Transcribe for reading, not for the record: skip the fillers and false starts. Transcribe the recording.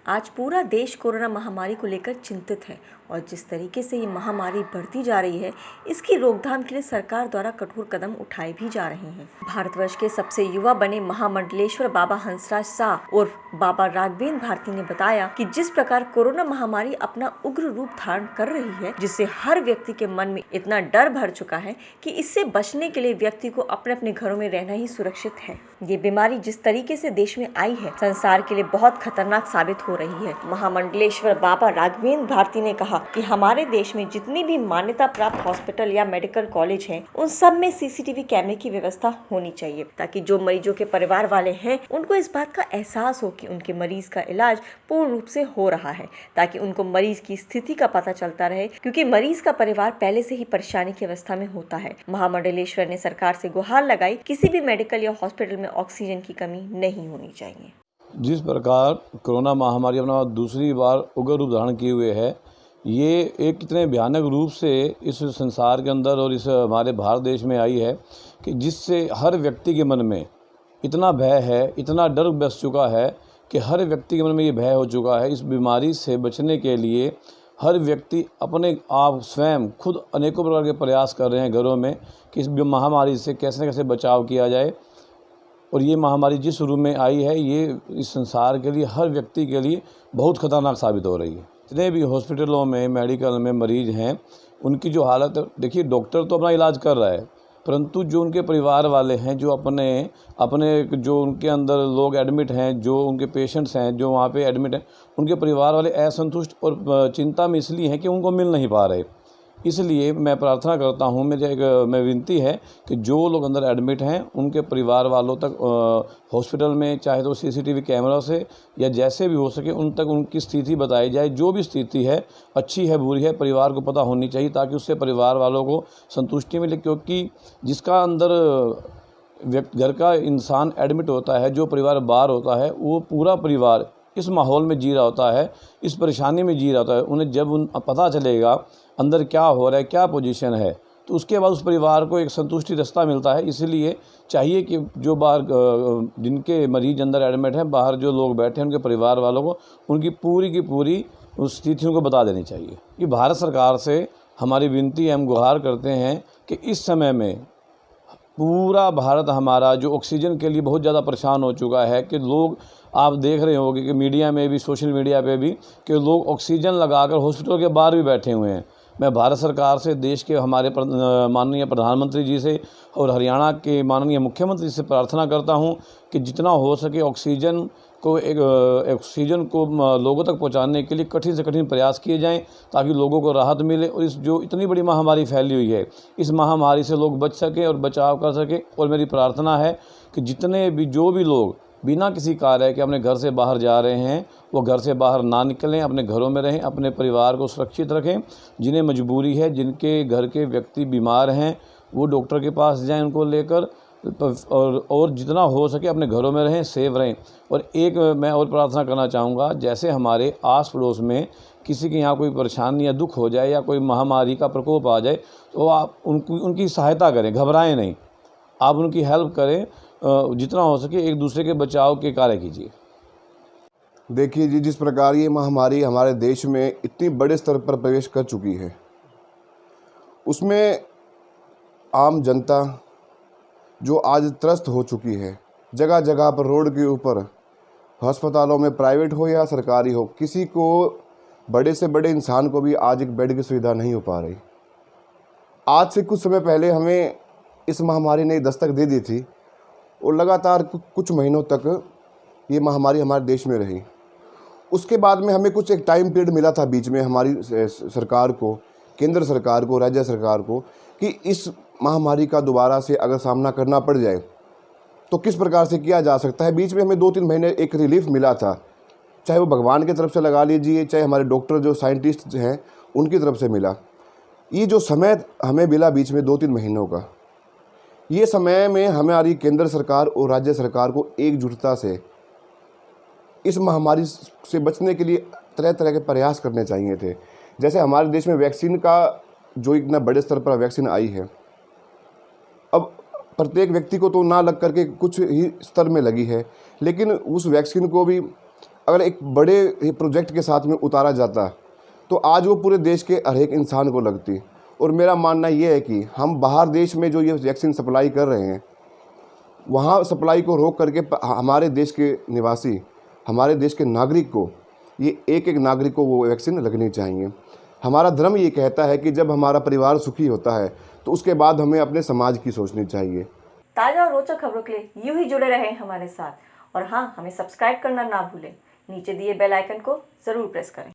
आज पूरा देश कोरोना महामारी को लेकर चिंतित है और जिस तरीके से ये महामारी बढ़ती जा रही है, इसकी रोकथाम के लिए सरकार द्वारा कठोर कदम उठाए भी जा रहे हैं। भारतवर्ष के सबसे युवा बने महामंडलेश्वर बाबा हंसराज शाह उर्फ बाबा राघवेंद्र भारती ने बताया कि जिस प्रकार कोरोना महामारी अपना उग्र रूप धारण कर रही है, जिससे हर व्यक्ति के मन में इतना डर भर चुका है कि इससे बचने के लिए व्यक्ति को अपने अपने घरों में रहना ही सुरक्षित है। ये बीमारी जिस तरीके से देश में आई है, संसार के लिए बहुत खतरनाक साबित हो रही है। महामंडलेश्वर बाबा राघवेंद्र भारती ने कहा कि हमारे देश में जितनी भी मान्यता प्राप्त हॉस्पिटल या मेडिकल कॉलेज हैं, उन सब में सीसीटीवी कैमरे की व्यवस्था होनी चाहिए, ताकि जो मरीजों के परिवार वाले हैं उनको इस बात का एहसास हो कि उनके मरीज का इलाज पूर्ण रूप से हो रहा है, ताकि उनको मरीज की स्थिति का पता चलता रहे, क्योंकि मरीज का परिवार पहले से ही परेशानी की अवस्था में होता है। महामंडलेश्वर ने सरकार से गुहार लगाई, किसी भी मेडिकल या हॉस्पिटल में ऑक्सीजन की कमी नहीं होनी चाहिए। जिस प्रकार कोरोना महामारी अपना दूसरी बार उग्र रूप धारण किए हुए है, ये एक कितने भयानक रूप से इस संसार के अंदर और इस हमारे भारत देश में आई है कि जिससे हर व्यक्ति के मन में इतना भय है, इतना डर बस चुका है कि हर व्यक्ति के मन में ये भय हो चुका है। इस बीमारी से बचने के लिए हर व्यक्ति अपने आप स्वयं खुद अनेकों प्रकार के प्रयास कर रहे हैं घरों में कि इस महामारी से कैसे न कैसे बचाव किया जाए। और ये महामारी जिस रूप में आई है, ये इस संसार के लिए हर व्यक्ति के लिए बहुत खतरनाक साबित हो रही है। जितने भी हॉस्पिटलों में मेडिकल में मरीज हैं, उनकी जो हालत है, देखिए डॉक्टर तो अपना इलाज कर रहा है, परंतु जो उनके परिवार वाले हैं, जो अपने जो उनके अंदर लोग एडमिट हैं, जो उनके पेशेंट्स हैं जो वहाँ पे एडमिट हैं, उनके परिवार वाले असंतुष्ट और चिंता में इसलिए हैं कि उनको मिल नहीं पा रहे। इसलिए मैं प्रार्थना करता हूँ, मैं विनती है कि जो लोग अंदर एडमिट हैं उनके परिवार वालों तक हॉस्पिटल में चाहे तो सीसीटीवी कैमरा से या जैसे भी हो सके उन तक उनकी स्थिति बताई जाए। जो भी स्थिति है, अच्छी है बुरी है, परिवार को पता होनी चाहिए, ताकि उससे परिवार वालों को संतुष्टि मिले। क्योंकि जिसका अंदर घर का इंसान एडमिट होता है, जो परिवार बाहर होता है, वो पूरा परिवार इस माहौल में जी रहा होता है, इस परेशानी में जी रहा होता है। उन्हें जब पता चलेगा अंदर क्या हो रहा है, क्या पोजीशन है, तो उसके बाद उस परिवार को एक संतुष्टि रास्ता मिलता है। इसलिए चाहिए कि जो बाहर जिनके मरीज अंदर एडमिट हैं, बाहर जो लोग बैठे हैं, उनके परिवार वालों को उनकी पूरी की पूरी उस स्थितियों को बता देनी चाहिए। ये भारत सरकार से हमारी विनती है, हम गुहार करते हैं कि इस समय में पूरा भारत हमारा जो ऑक्सीजन के लिए बहुत ज़्यादा परेशान हो चुका है कि लोग, आप देख रहे होंगे कि मीडिया में भी, सोशल मीडिया पे भी, कि लोग ऑक्सीजन लगाकर हॉस्पिटल के बाहर भी बैठे हुए हैं। मैं भारत सरकार से, देश के हमारे माननीय प्रधानमंत्री जी से और हरियाणा के माननीय मुख्यमंत्री से प्रार्थना करता हूं कि जितना हो सके ऑक्सीजन को लोगों तक पहुंचाने के लिए कठिन से कठिन प्रयास किए जाएं, ताकि लोगों को राहत मिले और इस जो इतनी बड़ी महामारी फैली हुई है, इस महामारी से लोग बच सकें और बचाव कर सकें। और मेरी प्रार्थना है कि जितने भी जो भी लोग बिना किसी कार्य के अपने घर से बाहर जा रहे हैं, वो घर से बाहर ना निकलें, अपने घरों में रहें, अपने परिवार को सुरक्षित रखें। जिन्हें मजबूरी है, जिनके घर के व्यक्ति बीमार हैं, वो डॉक्टर के पास जाएं उनको लेकर, और जितना हो सके अपने घरों में रहें, सेफ रहें। और एक मैं और प्रार्थना करना चाहूँगा, जैसे हमारे आस पड़ोस में किसी के यहाँ कोई परेशानी या दुख हो जाए या कोई महामारी का प्रकोप आ जाए, तो आप उनकी सहायता करें, घबराएं नहीं, आप उनकी हेल्प करें, जितना हो सके एक दूसरे के बचाव के कार्य कीजिए। देखिए जी, जिस प्रकार ये महामारी हमारे देश में इतनी बड़े स्तर पर प्रवेश कर चुकी है, उसमें आम जनता जो आज त्रस्त हो चुकी है, जगह जगह पर रोड के ऊपर, अस्पतालों में प्राइवेट हो या सरकारी हो, किसी को, बड़े से बड़े इंसान को भी आज एक बेड की सुविधा नहीं हो पा रही। आज से कुछ समय पहले हमें इस महामारी ने दस्तक दे दी थी और लगातार कुछ महीनों तक ये महामारी हमारे देश में रही। उसके बाद में हमें कुछ एक टाइम पीरियड मिला था बीच में हमारी सरकार को, केंद्र सरकार को, राज्य सरकार को, कि इस महामारी का दोबारा से अगर सामना करना पड़ जाए तो किस प्रकार से किया जा सकता है। बीच में हमें 2-3 महीने एक रिलीफ मिला था, चाहे वो भगवान की तरफ से लगा लीजिए, चाहे हमारे डॉक्टर जो साइंटिस्ट हैं उनकी तरफ से मिला। ये जो समय हमें मिला बीच में 2-3 महीनों का, ये समय में हमारी केंद्र सरकार और राज्य सरकार को एकजुटता से इस महामारी से बचने के लिए तरह तरह के प्रयास करने चाहिए थे। जैसे हमारे देश में वैक्सीन का जो इतना बड़े स्तर पर वैक्सीन आई है, अब प्रत्येक व्यक्ति को तो ना लग करके कुछ ही स्तर में लगी है, लेकिन उस वैक्सीन को भी अगर एक बड़े प्रोजेक्ट के साथ में उतारा जाता तो आज वो पूरे देश के हर एक इंसान को लगती। और मेरा मानना ये है कि हम बाहर देश में जो ये वैक्सीन सप्लाई कर रहे हैं, वहाँ सप्लाई को रोक करके हमारे देश के निवासी, हमारे देश के नागरिक को, ये एक एक नागरिक को वो वैक्सीन लगनी चाहिए। हमारा धर्म ये कहता है कि जब हमारा परिवार सुखी होता है तो उसके बाद हमें अपने समाज की सोचनी चाहिए। ताज़ा और रोचक खबरों के लिए यूं ही जुड़े रहें हमारे साथ और हाँ, हमें सब्सक्राइब करना ना भूलें। नीचे दिए बेल आइकन को ज़रूर प्रेस करें।